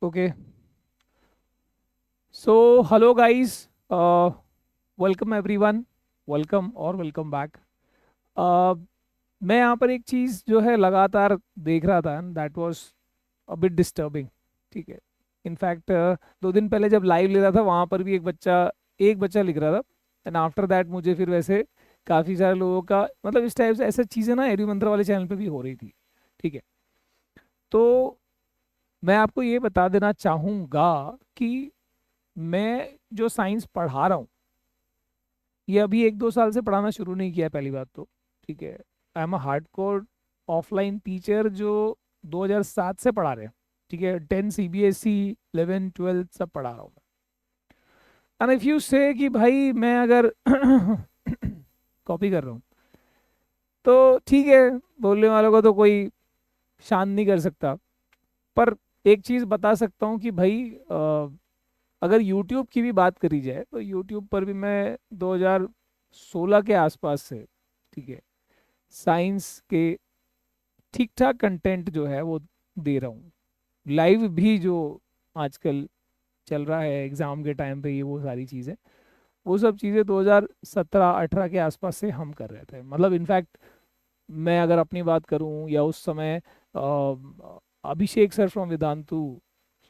Okay. So, hello guys. Welcome everyone. Welcome और welcome back. मैं यहाँ पर एक चीज़ जो है लगातार देख रहा था, that was a bit disturbing. ठीक है. इनफैक्ट 2 दिन पहले जब लाइव ले रहा था वहाँ पर भी एक बच्चा लिख रहा था. एंड आफ्टर दैट मुझे फिर वैसे काफ़ी सारे लोगों का मतलब इस टाइप से ऐसा चीज़ें ना एरी मंत्रा वाले चैनल पे भी हो रही थी. ठीक है. तो मैं आपको ये बता देना चाहूँगा कि मैं जो साइंस पढ़ा रहा हूँ ये अभी 1-2 साल से पढ़ाना शुरू नहीं किया है, पहली बात तो. ठीक है. I am a hardcore offline teacher जो 2007 से पढ़ा रहे हैं. ठीक है. 10 सीबीएसई, 11 12 सब पढ़ा रहा हूँ मैं. एंड इफ यू से कि भाई मैं अगर कॉपी कर रहा हूँ तो ठीक है, बोलने वालों को तो कोई शांत नहीं कर सकता. पर एक चीज़ बता सकता हूँ कि भाई अगर YouTube की भी बात करी जाए तो YouTube पर भी मैं 2016 के आसपास से, ठीक है, साइंस के ठीक ठाक कंटेंट जो है वो दे रहा हूँ. लाइव भी जो आजकल चल रहा है एग्ज़ाम के टाइम पे, ये वो सारी चीज़ें, वो सब चीज़ें 2017-18 के आसपास से हम कर रहे थे. मतलब इनफैक्ट मैं अगर अपनी बात करूं या उस समय Abhishek sir from Vedantu,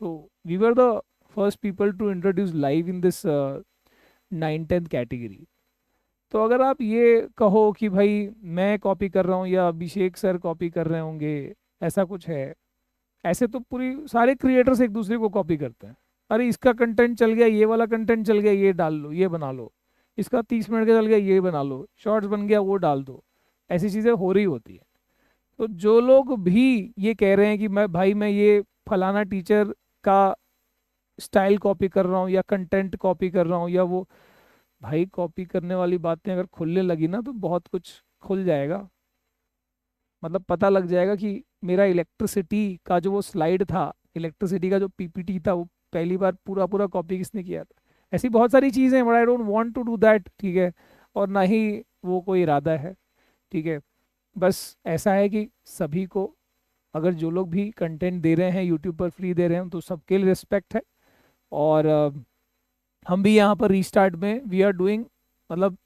so we were the first people to introduce live in this 9-10 category. तो अगर आप ये कहो कि भाई मैं कॉपी कर रहा हूँ या अभिषेक सर कॉपी कर रहे होंगे, ऐसा कुछ है, ऐसे तो पूरी सारे क्रिएटर्स एक दूसरे को कॉपी करते हैं. अरे इसका कंटेंट चल गया, ये वाला कंटेंट चल गया, ये डाल लो, ये बना लो. इसका 30 मिनट का चल गया, ये बना लो. शॉर्ट्स बन गया, वो डाल दो. ऐसी चीज़ें हो रही होती है. तो जो लोग भी ये कह रहे हैं कि मैं ये फलाना टीचर का स्टाइल कॉपी कर रहा हूँ या कंटेंट कॉपी कर रहा हूँ या वो, भाई कॉपी करने वाली बातें अगर खुलने लगी ना तो बहुत कुछ खुल जाएगा. मतलब पता लग जाएगा कि मेरा इलेक्ट्रिसिटी का जो वो स्लाइड था, इलेक्ट्रिसिटी का जो पीपीटी था, वो पहली बार पूरा पूरा कॉपी किसने किया था. ऐसी बहुत सारी चीज़ें हैं, but I don't want to do that. ठीक है. और ना ही वो कोई इरादा है. ठीक है. बस ऐसा है कि सभी को, अगर जो लोग भी कंटेंट दे रहे हैं यूट्यूब पर फ्री दे रहे हैं तो सबके लिए रिस्पेक्ट है. और हम भी यहाँ पर रीस्टार्ट में वी आर डूइंग, मतलब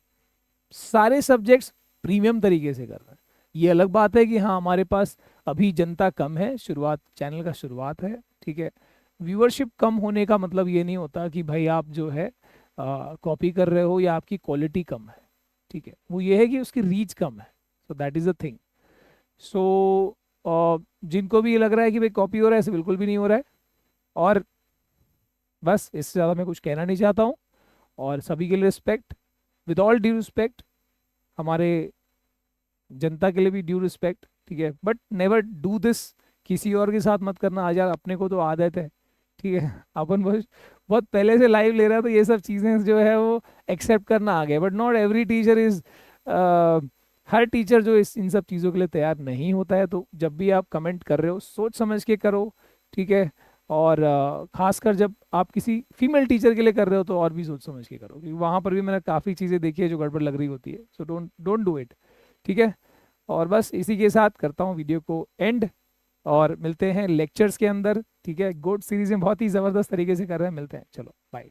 सारे सब्जेक्ट्स प्रीमियम तरीके से कर रहे हैं. ये अलग बात है कि हाँ हमारे पास अभी जनता कम है, शुरुआत चैनल का शुरुआत है. ठीक है. व्यूअरशिप कम होने का मतलब ये नहीं होता कि भाई आप जो है कॉपी कर रहे हो या आपकी क्वालिटी कम है. ठीक है. वो ये है कि उसकी रीच कम है. So that is a thing. So जिनको भी ये लग रहा है कि भाई कॉपी हो रहा है, ऐसे बिल्कुल भी नहीं हो रहा है. और बस इससे ज़्यादा मैं कुछ कहना नहीं चाहता हूँ. और सभी के लिए respect, with all due respect, हमारे जनता के लिए भी ड्यू रिस्पेक्ट. ठीक है. बट नेवर डू दिस, किसी और के साथ मत करना. आज यार अपने को तो आदत है. ठीक है. अपन बस बहुत पहले से लाइव ले रहा है तो ये सब चीज़ें जो है वो एक्सेप्ट करना आ गया. But not every teacher is, her teacher जो इन सब चीज़ों के लिए तैयार नहीं होता है. तो जब भी आप कमेंट कर रहे हो सोच समझ के करो. ठीक है. और खासकर जब आप किसी फीमेल टीचर के लिए कर रहे हो तो और भी सोच समझ के करो, क्योंकि वहाँ पर भी मैंने काफ़ी चीज़ें देखी है जो गड़बड़ लग रही होती है. So don't don't do it. ठीक है. और बस इसी के साथ करता हूँ वीडियो को एंड, और मिलते हैं लेक्चर्स के अंदर. ठीक है. गुड सीरीज में बहुत ही ज़बरदस्त तरीके से कर रहे हैं. मिलते हैं. चलो बाय.